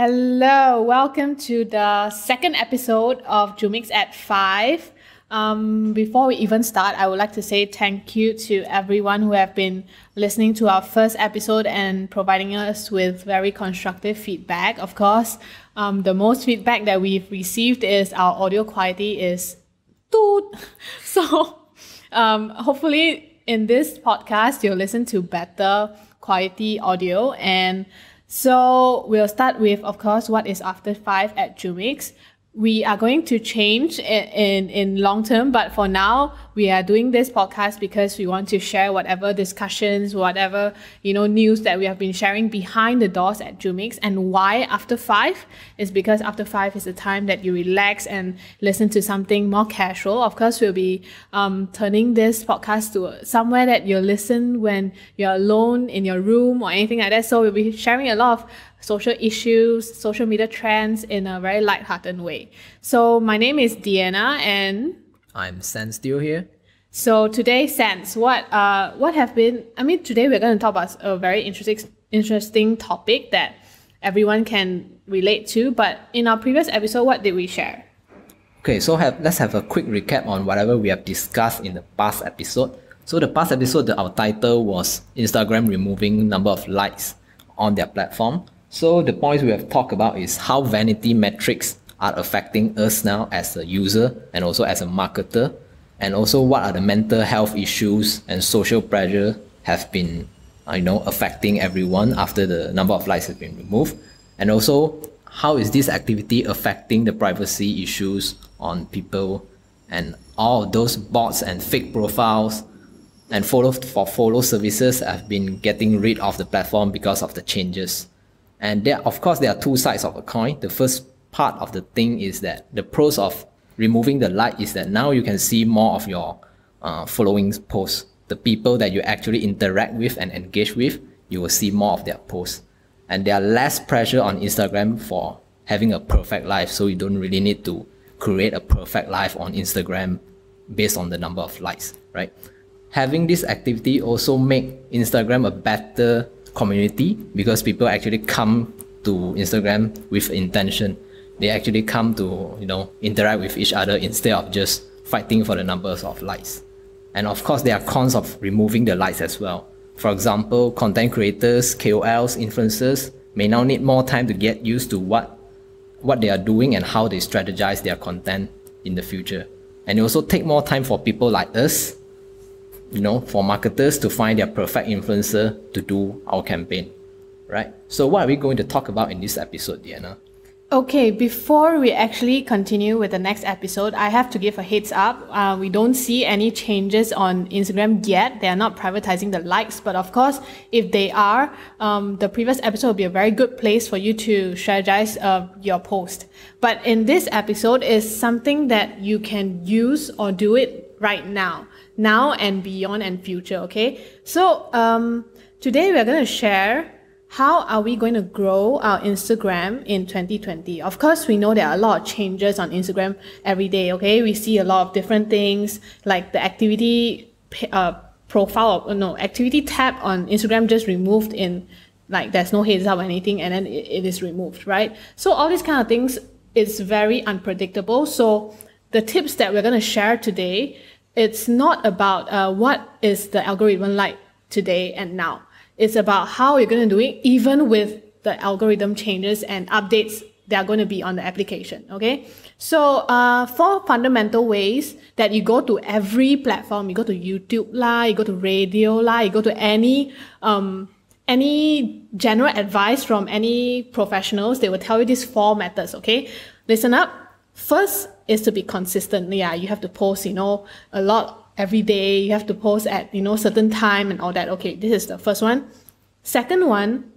Hello, welcome to the second episode of Jumix at 5. Before we even start, I would like to say thank you to everyone who have been listening to our first episode and providing us with very constructive feedback. Of course, the most feedback that we've received is our audio quality is toot. So hopefully in this podcast, you'll listen to better quality audio. And so we'll start with, of course, what is after 5 at Jumix. We are going to change in long term, but for now, we are doing this podcast because we want to share whatever discussions, whatever, news that we have been sharing behind the doors at Jumix. And why after 5 is because after 5 is the time that you relax and listen to something more casual. Of course, we'll be turning this podcast to somewhere that you'll listen when you're alone in your room or anything like that. So we'll be sharing a lot of social issues, social media trends in a very light-hearted way. So my name is Deanna and I'm San Steele here. So today, Sans, today we're going to talk about a very interesting topic that everyone can relate to. But in our previous episode, what did we share? Okay, so let's have a quick recap on whatever we have discussed in the past episode. So the past episode, our title was Instagram removing number of likes on their platform. So the points we have talked about is how vanity metrics are affecting us now as a user and also as a marketer, and also what are the mental health issues and social pressure have been affecting everyone after the number of likes has been removed, and also how is this activity affecting the privacy issues on people and all of those bots and fake profiles and follow services have been getting rid of the platform because of the changes. And of course, there are two sides of a coin. The first part of the thing is that the pros of removing the like is that now you can see more of your following posts. The people that you actually interact with and engage with, you will see more of their posts. And there are less pressure on Instagram for having a perfect life. So you don't really need to create a perfect life on Instagram based on the number of likes, right? Having this activity also make Instagram a better community because people actually come to Instagram with intention. They actually come to interact with each other instead of just fighting for the numbers of likes. And of course, there are cons of removing the likes as well. For example, content creators, KOLs, influencers may now need more time to get used to what they are doing and how they strategize their content in the future. And it also take more time for people like us, for marketers to find their perfect influencer to do our campaign, right? So what are we going to talk about in this episode, Diana? Okay, before we actually continue with the next episode, I have to give a heads up. We don't see any changes on Instagram yet. They are not privatizing the likes, but of course, if they are, the previous episode will be a very good place for you to strategize your post. But in this episode is something that you can use or do it right now and beyond and future, okay? So today we're going to share how are we going to grow our Instagram in 2020. Of course, we know there are a lot of changes on Instagram every day, okay? We see a lot of different things like the activity activity tab on Instagram just removed in, like there's no heads up or anything, and then it is removed, right? So all these kind of things is very unpredictable. So the tips that we're going to share today, it's not about what is the algorithm like today and now. It's about how you're going to do it even with the algorithm changes and updates that are going to be on the application, okay? So 4 fundamental ways that you go to every platform, you go to YouTube lah, you go to radio lah, you go to any general advice from any professionals, they will tell you these 4 methods, okay? Listen up. First is to be consistent. Yeah, you have to post, a lot every day. You have to post at, certain time and all that. Okay, this is the first one. Second one,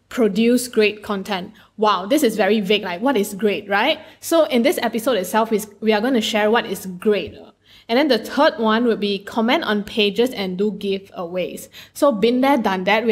produce great content. Wow, this is very vague. Like, what is great, right? So in this episode itself, we are going to share what is great. And then the third one would be comment on pages and do giveaways. So been there, done that. We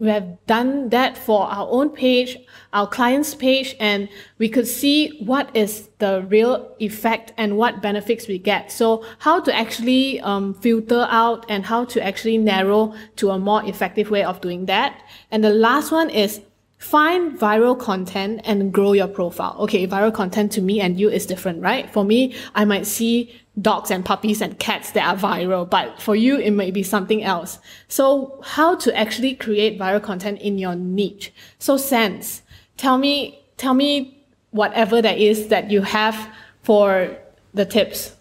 have done that for our own page, our client's page, and we could see what is the real effect and what benefits we get. So how to actually filter out and how to actually narrow to a more effective way of doing that. And the last one is find viral content and grow your profile. Okay, viral content to me and you is different, right? For me, I might see dogs and puppies and cats that are viral, but for you, it may be something else. So how to actually create viral content in your niche? So Sense, tell me whatever that is that you have for the tips.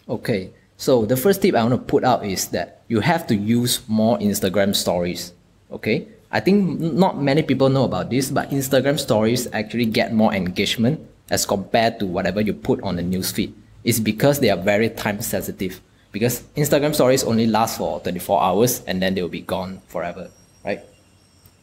Okay, so the first tip I want to put out is that you have to use more Instagram stories. Okay, I think not many people know about this, but Instagram stories actually get more engagement as compared to whatever you put on the newsfeed. It's because they are very time sensitive. Because Instagram stories only last for 24 hours and then they'll be gone forever, right?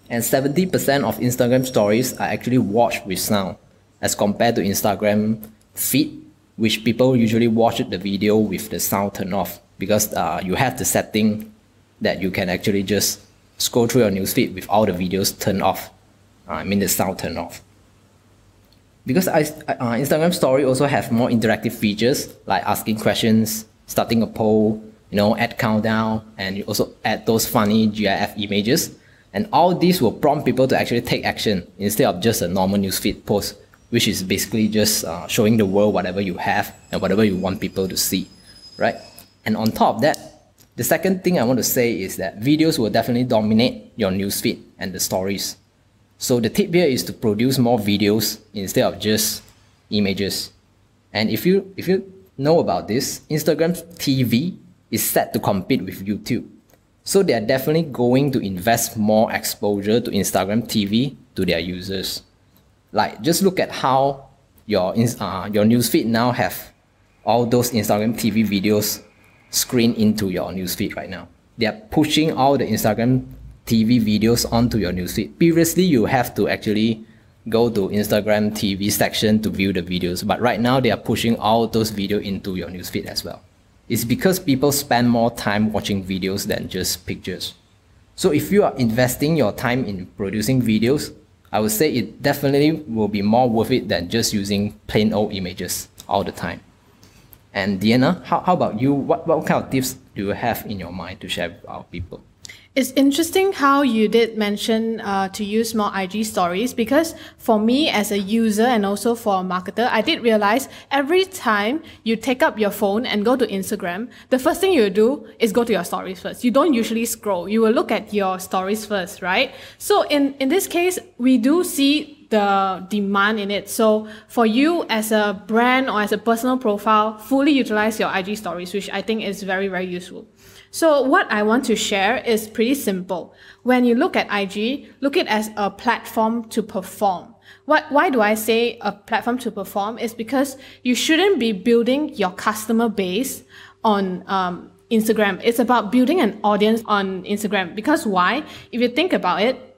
And 70% of Instagram stories are actually watched with sound as compared to Instagram feed, which people usually watch the video with the sound turned off because you have the setting that you can actually just scroll through your newsfeed with all the videos turned off. I mean the sound turned off. Because Instagram story also have more interactive features like asking questions, starting a poll, add countdown, and you also add those funny GIF images. And all these will prompt people to actually take action instead of just a normal newsfeed post, which is basically just showing the world whatever you have and whatever you want people to see, right? And on top of that, the second thing I want to say is that videos will definitely dominate your newsfeed and the stories. So the tip here is to produce more videos instead of just images. And if you know about this, Instagram TV is set to compete with YouTube. So they are definitely going to invest more exposure to Instagram TV to their users. Like just look at how your newsfeed now have all those Instagram TV videos screen into your newsfeed right now. They are pushing all the Instagram TV videos onto your newsfeed. Previously, you have to actually go to Instagram TV section to view the videos, but right now they are pushing all those videos into your newsfeed as well. It's because people spend more time watching videos than just pictures. So if you are investing your time in producing videos, I would say it definitely will be more worth it than just using plain old images all the time. And Deanna, how about you? What kind of tips do you have in your mind to share with our people? It's interesting how you did mention to use more IG stories, because for me as a user and also for a marketer, I did realize every time you take up your phone and go to Instagram, the first thing you do is go to your stories first. You don't usually scroll. You will look at your stories first, right? So in this case, we do see the demand in it. So for you as a brand or as a personal profile, fully utilize your IG stories, which I think is very, very useful. So what I want to share is pretty simple. When you look at IG, look at it as a platform to perform. Why do I say a platform to perform? Is because you shouldn't be building your customer base on Instagram. It's about building an audience on Instagram. Because why? If you think about it,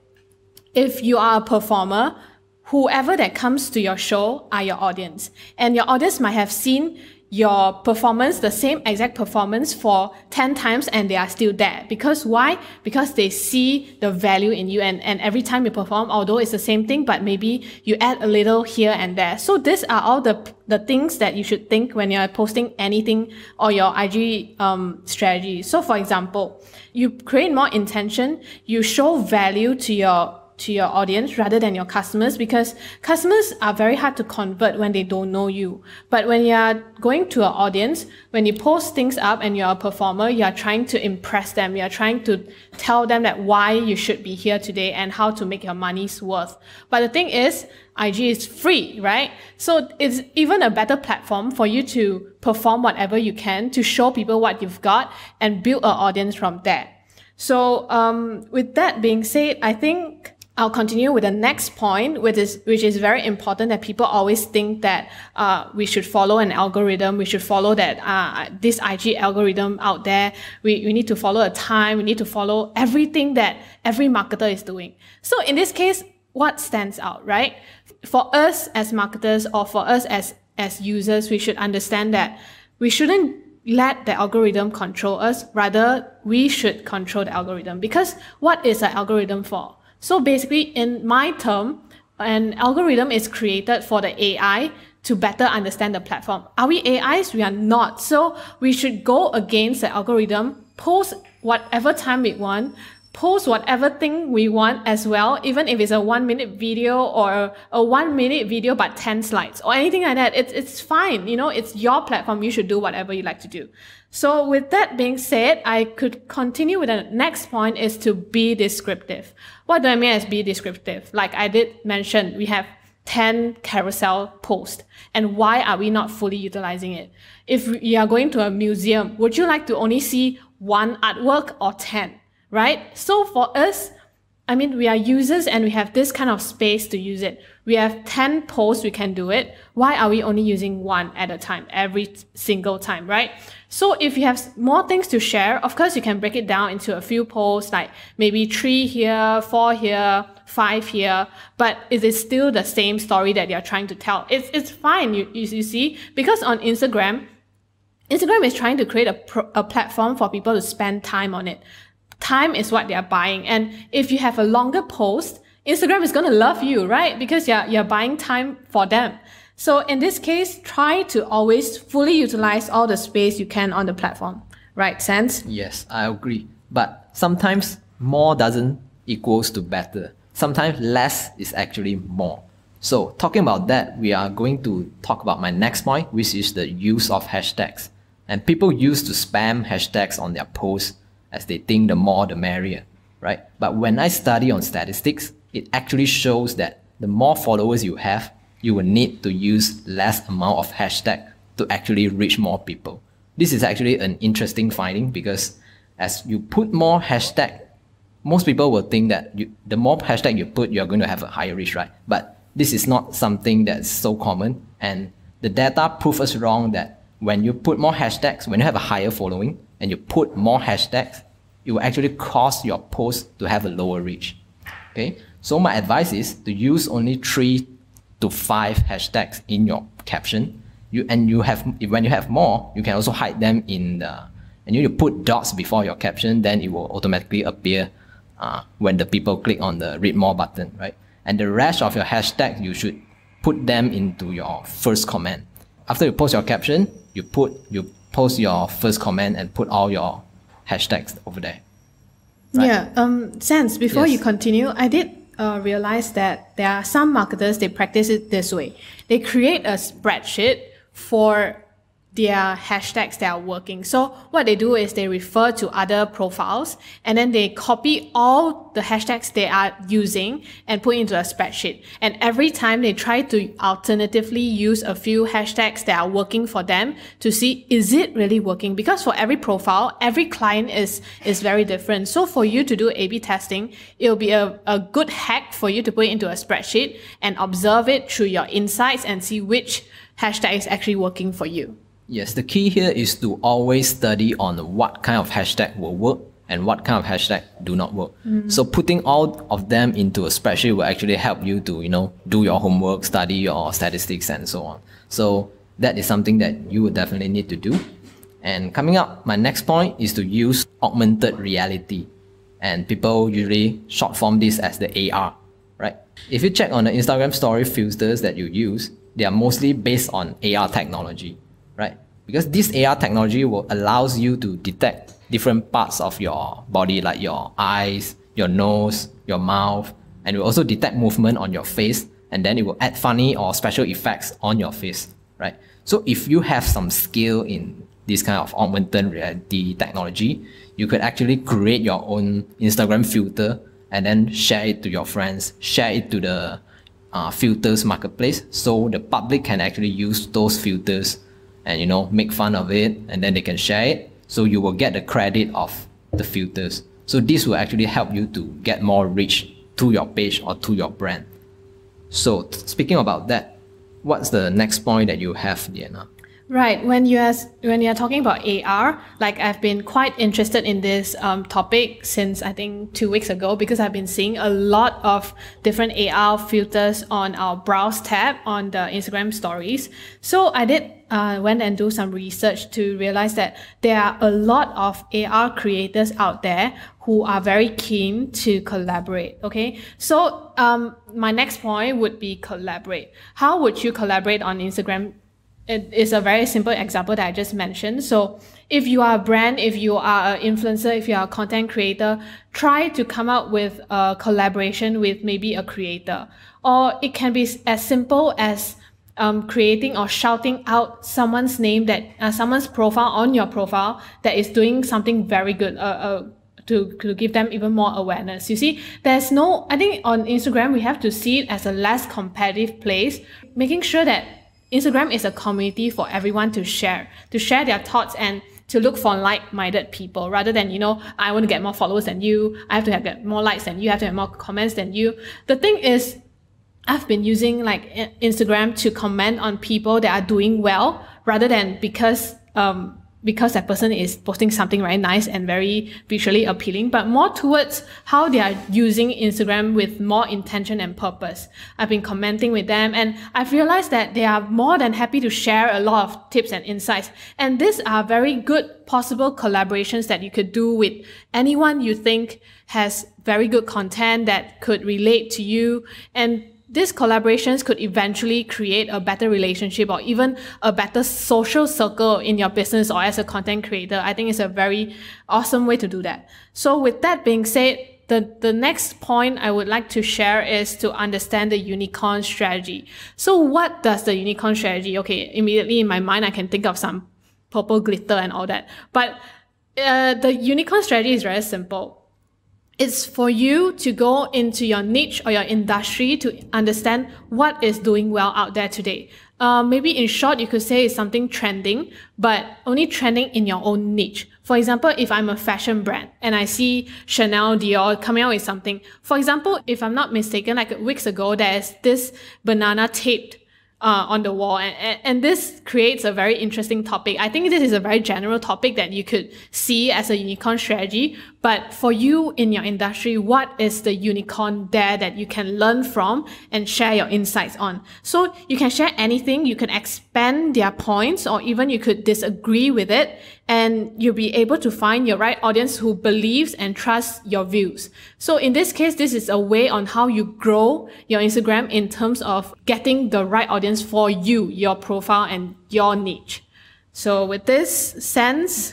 if you are a performer, whoever that comes to your show are your audience. And your audience might have seen your performance, the same exact performance for 10 times and they are still there. Because why? Because they see the value in you, and every time you perform, although it's the same thing, but maybe you add a little here and there. So these are all the things that you should think when you're posting anything or your IG strategy. So for example, you create more intention, you show value to your audience rather than your customers, because customers are very hard to convert when they don't know you. But when you are going to an audience, when you post things up and you're a performer, you are trying to impress them. You are trying to tell them that why you should be here today and how to make your money's worth. But the thing is, IG is free, right? So it's even a better platform for you to perform whatever you can to show people what you've got and build an audience from there. So with that being said, I think I'll continue with the next point, which is very important, that people always think that we should follow an algorithm, we should follow that this IG algorithm out there. We need to follow a time, we need to follow everything that every marketer is doing. So in this case, what stands out, right? For us as marketers or for us as users, we should understand that we shouldn't let the algorithm control us. Rather, we should control the algorithm. Because what is an algorithm for? So basically, in my term, an algorithm is created for the AI to better understand the platform. Are we AIs? We are not. So we should go against the algorithm, post whatever time we want, post whatever thing we want as well, even if it's a 1-minute video or a 1-minute video but 10 slides or anything like that. It's fine. You know, it's your platform. You should do whatever you like to do. So with that being said, I could continue with the next point is to be descriptive. What do I mean as be descriptive? Like I did mention, we have 10 carousel posts. And why are we not fully utilizing it? If you are going to a museum, would you like to only see one artwork or 10? Right? So for us, I mean, we are users and we have this kind of space to use it. We have 10 posts, we can do it. Why are we only using one at a time, every single time, right? So if you have more things to share, of course, you can break it down into a few posts, like maybe 3 here, 4 here, 5 here, but it is still the same story that you're trying to tell. It's fine, you see, because on Instagram is trying to create a platform for people to spend time on it. Time is what they're buying. And if you have a longer post, Instagram is going to love you, right? Because you're buying time for them. So in this case, try to always fully utilize all the space you can on the platform. Right, Sans? Yes, I agree. But sometimes more doesn't equals to better. Sometimes less is actually more. So talking about that, we are going to talk about my next point, which is the use of hashtags. And people used to spam hashtags on their posts as they think the more the merrier, right? But when I study on statistics, it actually shows that the more followers you have, you will need to use less amount of hashtag to actually reach more people. This is actually an interesting finding because as you put more hashtag, most people will think that the more hashtag you put, you're going to have a higher reach, right? But this is not something that's so common. And the data prove us wrong that when you put more hashtags, when you have a higher following and you put more hashtags, it will actually cause your post to have a lower reach. Okay, so my advice is to use only 3 to 5 hashtags in your caption. When you have more, you can also hide them in the, and you put dots before your caption, then it will automatically appear when the people click on the read more button, right? And the rest of your hashtag, you should put them into your first comment. After you post your caption, you post your first comment and put all your hashtags over there. Right? Yeah, Sans, before you continue, I did realize that there are some marketers, they practice it this way. They create a spreadsheet for their hashtags that are working. So what they do is they refer to other profiles and then they copy all the hashtags they are using and put into a spreadsheet. And every time they try to alternatively use a few hashtags that are working for them to see, is it really working? Because for every profile, every client is very different. So for you to do A/B testing, it'll be a good hack for you to put it into a spreadsheet and observe it through your insights and see which hashtag is actually working for you. Yes, the key here is to always study on what kind of hashtag will work and what kind of hashtag do not work. So putting all of them into a spreadsheet will actually help you to, do your homework, study your statistics and so on. So that is something that you would definitely need to do. And coming up, my next point is to use augmented reality. And people usually short form this as the AR, right? If you check on the Instagram story filters that you use, they are mostly based on AR technology. Right? Because this AR technology will allows you to detect different parts of your body, like your eyes, your nose, your mouth, and it will also detect movement on your face, and then it will add funny or special effects on your face, right? So if you have some skill in this kind of augmented reality technology, you could actually create your own Instagram filter and then share it to your friends, share it to the filters marketplace, so the public can actually use those filters and make fun of it, and then they can share it, so you will get the credit of the filters. So this will actually help you to get more reach to your page or to your brand. So speaking about that, what's the next point that you have, Diana? Right. When you're talking about AR, like I've been quite interested in this topic since I think 2 weeks ago, because I've been seeing a lot of different AR filters on our browse tab on the Instagram stories. So I did went and do some research to realize that there are a lot of AR creators out there who are very keen to collaborate. Okay. So my next point would be collaborate. How would you collaborate on Instagram? It is a very simple example that I just mentioned. So if you are a brand, if you are an influencer, if you are a content creator, try to come up with a collaboration with maybe a creator. Or it can be as simple as creating or shouting out someone's name, that someone's profile on your profile that is doing something very good, to give them even more awareness. You see, I think on Instagram, we have to see it as a less competitive place, making sure that Instagram is a community for everyone to share their thoughts and to look for like-minded people, rather than, I want to get more followers than you, I have to get more likes than you, I have to have more comments than you. The thing is, I've been using Instagram to comment on people that are doing well, rather than because that person is posting something very nice and very visually appealing, but more towards how they are using Instagram with more intention and purpose. I've been commenting with them, and I've realized that they are more than happy to share a lot of tips and insights. And these are very good possible collaborations that you could do with anyone you think has very good content that could relate to you. And these collaborations could eventually create a better relationship or even a better social circle in your business or as a content creator. I think it's a very awesome way to do that. So with that being said, the next point I would like to share is to understand the unicorn strategy. So what does the unicorn strategy? Okay, immediately in my mind, I can think of some purple glitter and all that. But the unicorn strategy is very simple. It's for you to go into your niche or your industry to understand what is doing well out there today. Maybe in short, you could say it's something trending, but only trending in your own niche. For example, if I'm a fashion brand and I see Chanel, Dior coming out with something. For example, if I'm not mistaken, like weeks ago, there's this banana taped on the wall. And this creates a very interesting topic. I think this is a very general topic that you could see as a unicorn strategy. But for you in your industry, what is the unicorn there that you can learn from and share your insights on? So you can share anything. You can expand their points, or even you could disagree with it. And you'll be able to find your right audience who believes and trusts your views. So in this case, this is a way on how you grow your Instagram in terms of getting the right audience for you, your profile and your niche. So with this sense,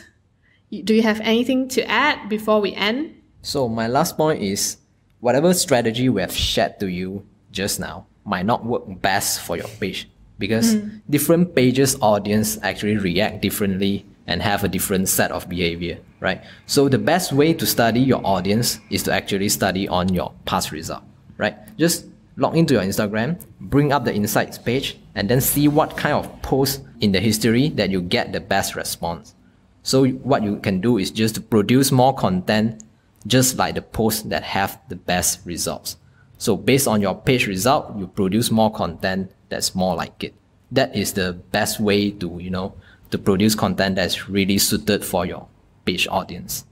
do you have anything to add before we end? So my last point is, whatever strategy we have shared to you just now might not work best for your page, because different pages audience actually react differently and have a different set of behavior, right? So the best way to study your audience is to actually study on your past result, right? Just log into your Instagram, bring up the insights page, and then see what kind of posts in the history that you get the best response. So what you can do is just to produce more content just like the posts that have the best results. So based on your page result, you produce more content that's more like it. That is the best way to, to produce content that's really suited for your page audience.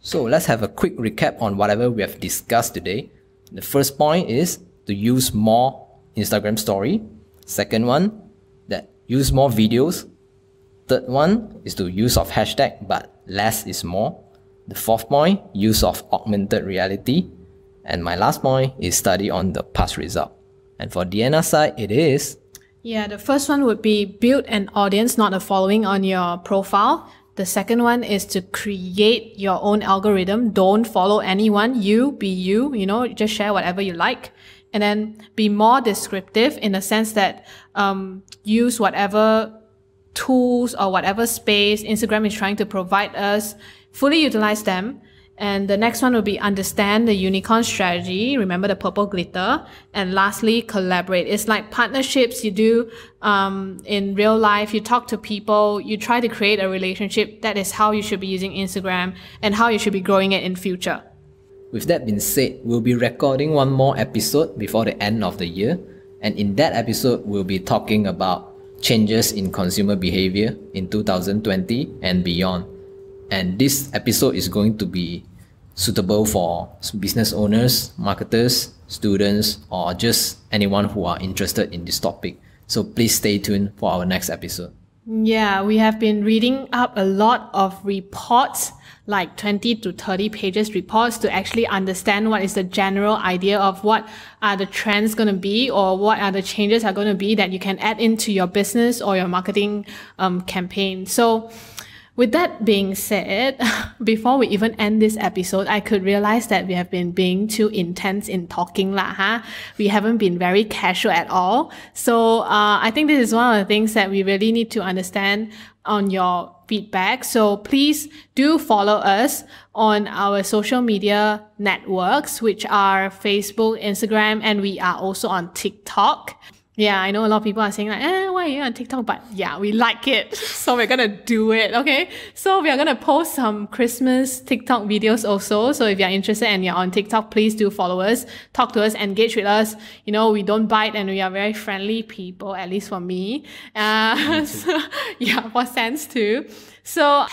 So let's have a quick recap on whatever we have discussed today. The first point is to use more Instagram story. Second one, that use more videos. Third one is to use of hashtag, but less is more. The fourth point, use of augmented reality. And my last point is study on the past result. And for Deanna's side, it is... Yeah, the first one would be build an audience, not a following on your profile. The second one is to create your own algorithm. Don't follow anyone. You be you, just share whatever you like. And then be more descriptive in the sense that use whatever tools or whatever space Instagram is trying to provide us, fully utilize them. And the next one will be understand the unicorn strategy. Remember the purple glitter. And lastly, collaborate. It's like partnerships you do in real life. You talk to people. You try to create a relationship. That is how you should be using Instagram and how you should be growing it in future. With that being said, we'll be recording one more episode before the end of the year. And in that episode, we'll be talking about changes in consumer behavior in 2020 and beyond. And this episode is going to be suitable for business owners, marketers, students, or just anyone who are interested in this topic. So please stay tuned for our next episode. Yeah, we have been reading up a lot of reports, like 20 to 30 pages reports, to actually understand what is the general idea of what are the trends going to be, or what are the changes are going to be that you can add into your business or your marketing campaign. So With that being said, before we even end this episode, I could realize that we have been being too intense in talking lah, huh? We haven't been very casual at all. So I think this is one of the things that we really need to understand on your feedback. So please do follow us on our social media networks, which are Facebook, Instagram, and we are also on TikTok. Yeah, I know a lot of people are saying like, why are you on TikTok? But yeah, we like it. So we're going to do it. Okay. So we are going to post some Christmas TikTok videos also. So if you're interested and you're on TikTok, please do follow us, talk to us, engage with us. You know, we don't bite and we are very friendly people, at least for me. So, yeah, for Sans too. So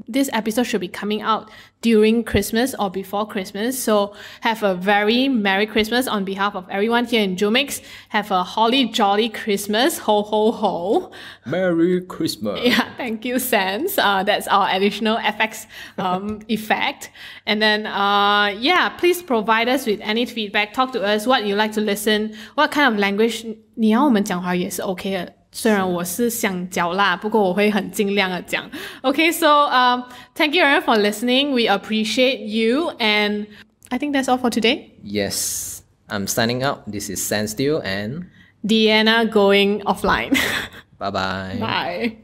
this episode should be coming out during Christmas or before Christmas. So have a very Merry Christmas on behalf of everyone here in Jumix. Have a holly jolly Christmas. Ho, ho, ho. Merry Christmas. Yeah, thank you, Sans. That's our additional FX effect. And then, please provide us with any feedback. Talk to us what you like to listen. What kind of language 你要我们讲华语也是 OK 的。虽然我是想嚼辣，不过我会很尽量的讲。Okay, so thank you everyone for listening. We appreciate you, and I think that's all for today. Yes, I'm signing out. This is Sand Steel and Deanna going offline. bye-bye. Bye.